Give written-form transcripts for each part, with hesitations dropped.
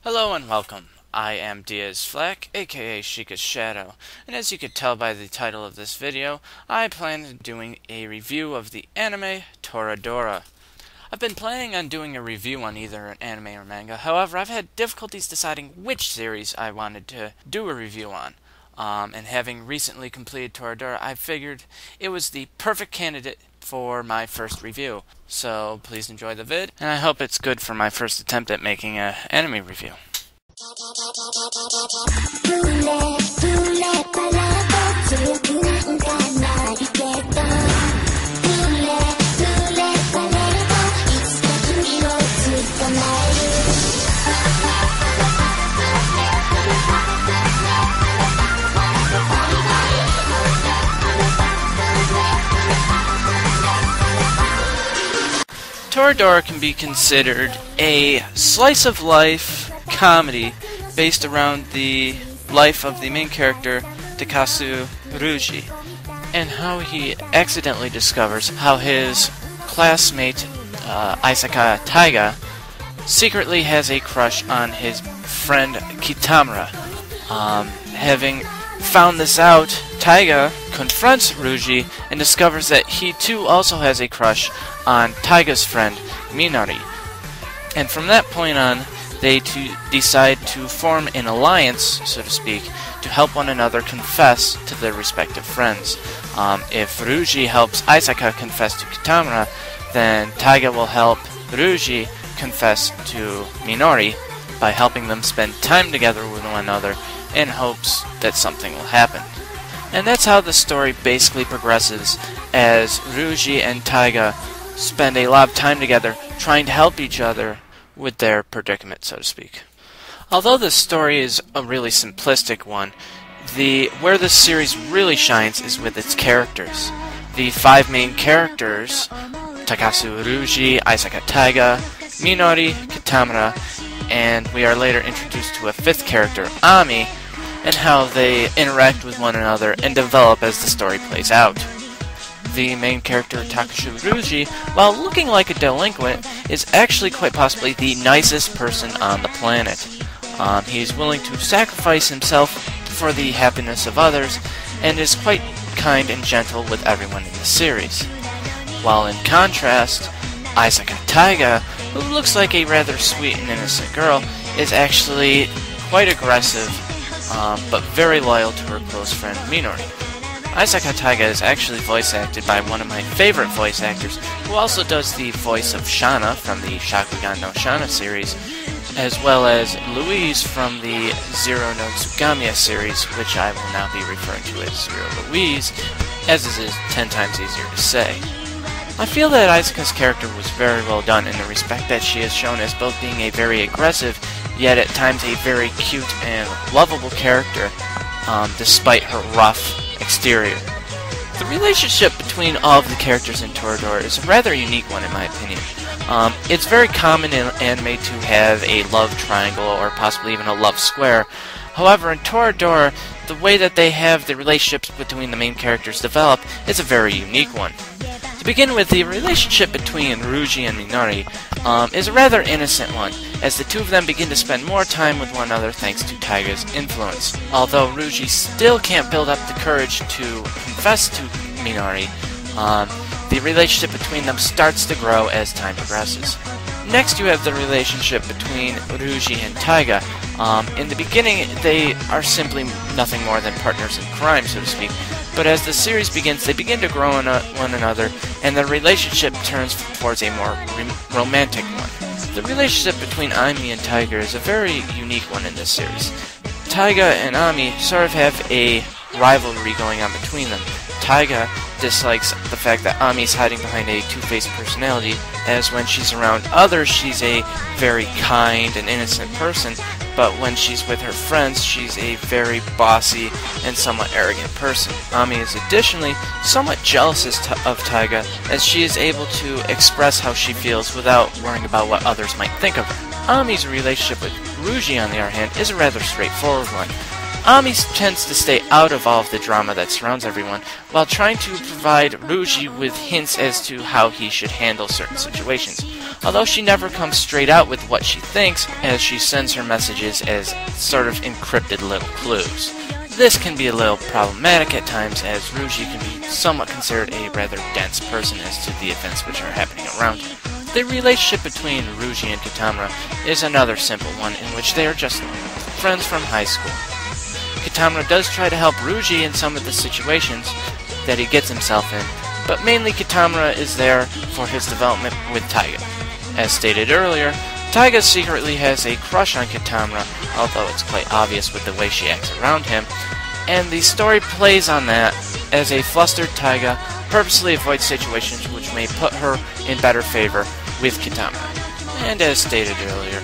Hello and welcome. I am Diaz Flack, aka Sheikah's Shadow, and as you could tell by the title of this video, I plan on doing a review of the anime Toradora. I've been planning on doing a review on either an anime or manga, however I've had difficulties deciding which series I wanted to do a review on. And having recently completed Toradora, I figured it was the perfect candidate for my first review. So please enjoy the vid, and I hope it's good for my first attempt at making an anime review. Toradora can be considered a slice-of-life comedy based around the life of the main character, Takasu Ruji, and how he accidentally discovers how his classmate, Isaka Taiga, secretly has a crush on his friend Kitamura. Having found this out, Taiga confronts Ruji and discovers that he too also has a crush on Taiga's friend Minari. And from that point on, they decide to form an alliance, so to speak, to help one another confess to their respective friends. If Ruji helps Isaka confess to Kitamura, then Taiga will help Ruji confess to Minori by helping them spend time together with one another in hopes that something will happen. And that's how the story basically progresses, as Ruji and Taiga spend a lot of time together trying to help each other with their predicament, so to speak. Although this story is a really simplistic one, where this series really shines is with its characters. The five main characters, Takasu Ruji, Isaka Taiga, Minori, Kitamura, and we are later introduced to a fifth character, Ami, and how they interact with one another and develop as the story plays out. The main character, Takasu Ruji, while looking like a delinquent, is actually quite possibly the nicest person on the planet. He is willing to sacrifice himself for the happiness of others, and is quite kind and gentle with everyone in the series. While in contrast, Isaka Taiga, who looks like a rather sweet and innocent girl, is actually quite aggressive, but very loyal to her close friend Minori. Isaka Taiga is actually voice acted by one of my favorite voice actors, who also does the voice of Shana from the Shakugan no Shana series, as well as Louise from the Zero no Tsugamiya series, which I will now be referring to as Zero Louise, as it is 10 times easier to say. I feel that Isaka's character was very well done in the respect that she is shown as both being a very aggressive, yet at times a very cute and lovable character, despite her rough exterior. The relationship between all of the characters in Toradora is a rather unique one in my opinion. It's very common in anime to have a love triangle or possibly even a love square. However, in Toradora, the way that they have the relationships between the main characters develop is a very unique one. To begin with, the relationship between Ruji and Minori is a rather innocent one, as the two of them begin to spend more time with one another thanks to Taiga's influence. Although Ruji still can't build up the courage to confess to Minori, the relationship between them starts to grow as time progresses. Next, you have the relationship between Ruji and Taiga. In the beginning, they are simply nothing more than partners in crime, so to speak. But as the series begins, they begin to grow on one another, and the relationship turns towards a more romantic one. The relationship between Ami and Taiga is a very unique one in this series. Taiga and Ami sort of have a rivalry going on between them. Taiga dislikes the fact that Ami's hiding behind a two-faced personality, as when she's around others, she's a very kind and innocent person, but when she's with her friends, she's a very bossy and somewhat arrogant person. Ami is additionally somewhat jealous of Taiga, as she is able to express how she feels without worrying about what others might think of her. Ami's relationship with Ruji, on the other hand, is a rather straightforward one. Ami tends to stay out of all of the drama that surrounds everyone, while trying to provide Ruji with hints as to how he should handle certain situations, although she never comes straight out with what she thinks, as she sends her messages as sort of encrypted little clues. This can be a little problematic at times, as Ruji can be somewhat considered a rather dense person as to the events which are happening around him. The relationship between Ruji and Kitamura is another simple one, in which they are just friends from high school. Kitamura does try to help Ruji in some of the situations that he gets himself in, but mainly Kitamura is there for his development with Taiga. As stated earlier, Taiga secretly has a crush on Kitamura, although it's quite obvious with the way she acts around him, and the story plays on that as a flustered Taiga purposely avoids situations which may put her in better favor with Kitamura. And as stated earlier,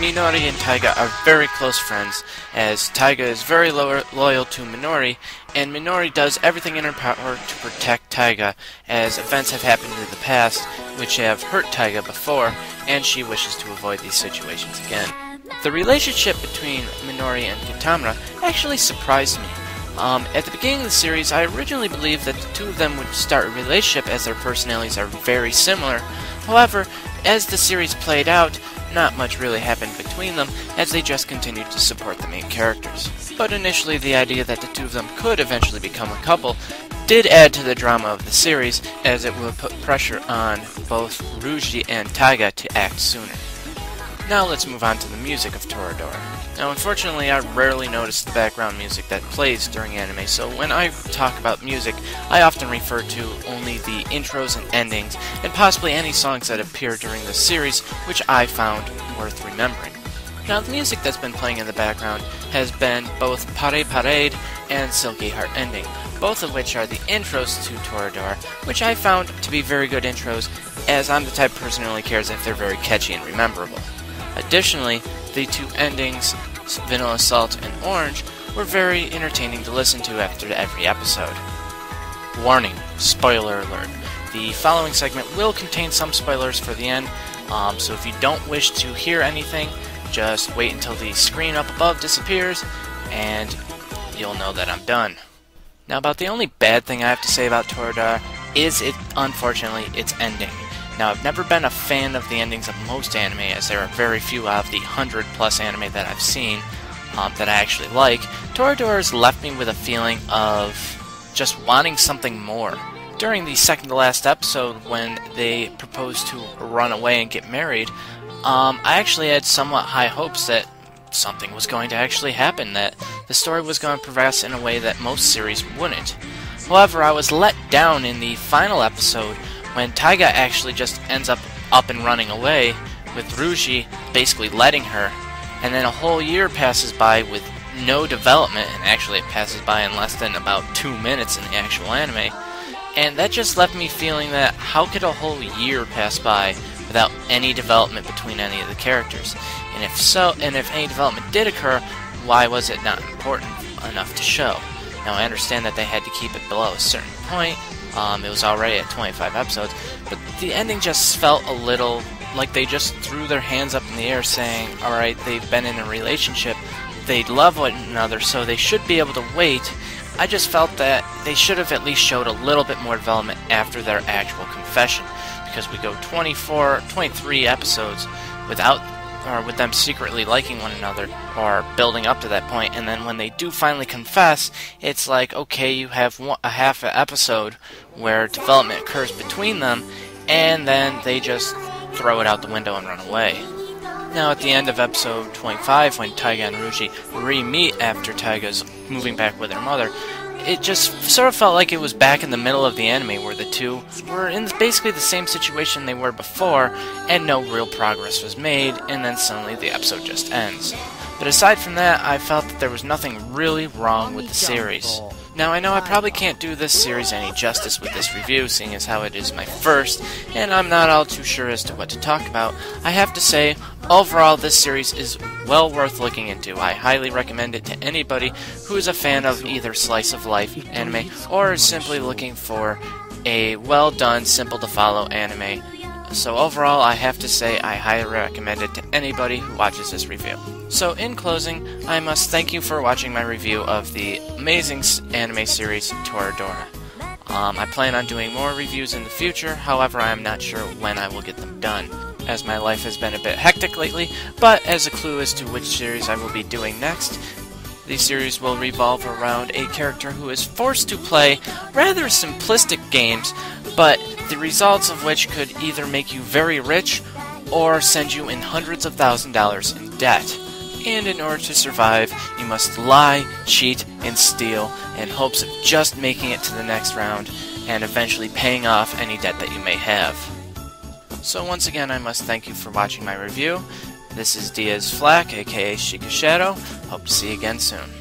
Minori and Taiga are very close friends, as Taiga is very loyal to Minori, and Minori does everything in her power to protect Taiga, as events have happened in the past which have hurt Taiga before, and she wishes to avoid these situations again. The relationship between Minori and Kitamura actually surprised me. At the beginning of the series, I originally believed that the two of them would start a relationship as their personalities are very similar. However, as the series played out, not much really happened between them, as they just continued to support the main characters. But initially, the idea that the two of them could eventually become a couple did add to the drama of the series, as it would put pressure on both Ruji and Taiga to act sooner. Now let's move on to the music of Toradora. Now unfortunately, I rarely notice the background music that plays during anime, so when I talk about music, I often refer to only the intros and endings, and possibly any songs that appear during the series, which I found worth remembering. Now the music that's been playing in the background has been both Pare Parade and Silky Heart Ending, both of which are the intros to Toradora, which I found to be very good intros, as I'm the type of person who only cares if they're very catchy and rememberable. Additionally, the two endings, Vanilla Salt and Orange, were very entertaining to listen to after every episode. Warning, spoiler alert. The following segment will contain some spoilers for the end, so if you don't wish to hear anything, just wait until the screen up above disappears, and you'll know that I'm done. Now about the only bad thing I have to say about Toradora is, unfortunately, its ending. Now, I've never been a fan of the endings of most anime, as there are very few out of the 100+ anime that I've seen that I actually like. Toradora's left me with a feeling of just wanting something more. During the second to last episode, when they proposed to run away and get married, I actually had somewhat high hopes that something was going to actually happen, that the story was going to progress in a way that most series wouldn't. However, I was let down in the final episode, when Taiga actually just ends up and running away, with Ruji basically letting her, and then a whole year passes by with no development, and actually it passes by in less than about 2 minutes in the actual anime, and that just left me feeling that how could a whole year pass by without any development between any of the characters? And if so, and if any development did occur, why was it not important enough to show? Now I understand that they had to keep it below a certain point. It was already at 25 episodes, but the ending just felt a little like they just threw their hands up in the air saying, alright, they've been in a relationship, they love one another, so they should be able to wait. I just felt that they should have at least showed a little bit more development after their actual confession, because we go 23 episodes without, or with them secretly liking one another, or building up to that point, and then when they do finally confess, it's like, okay, you have a half an episode where development occurs between them, and then they just throw it out the window and run away. Now, at the end of episode 25, when Taiga and Ruji re-meet after Taiga's moving back with her mother, it just sort of felt like it was back in the middle of the anime, where the two were in basically the same situation they were before, and no real progress was made, and then suddenly the episode just ends. But aside from that, I felt that there was nothing really wrong with the series. Now, I know I probably can't do this series any justice with this review, seeing as how it is my first, and I'm not all too sure as to what to talk about. I have to say, overall, this series is well worth looking into. I highly recommend it to anybody who is a fan of either slice of life anime, or is simply looking for a well done, simple to follow anime. So overall, I have to say I highly recommend it to anybody who watches this review. So in closing, I must thank you for watching my review of the amazing anime series Toradora. I plan on doing more reviews in the future, however I am not sure when I will get them done, as my life has been a bit hectic lately, but as a clue as to which series I will be doing next, the series will revolve around a character who is forced to play rather simplistic games, but the results of which could either make you very rich or send you in hundreds of $1,000s in debt. And in order to survive, you must lie, cheat, and steal in hopes of just making it to the next round and eventually paying off any debt that you may have. So once again, I must thank you for watching my review. This is Diaz Flack, aka Shika Shadow. Hope to see you again soon.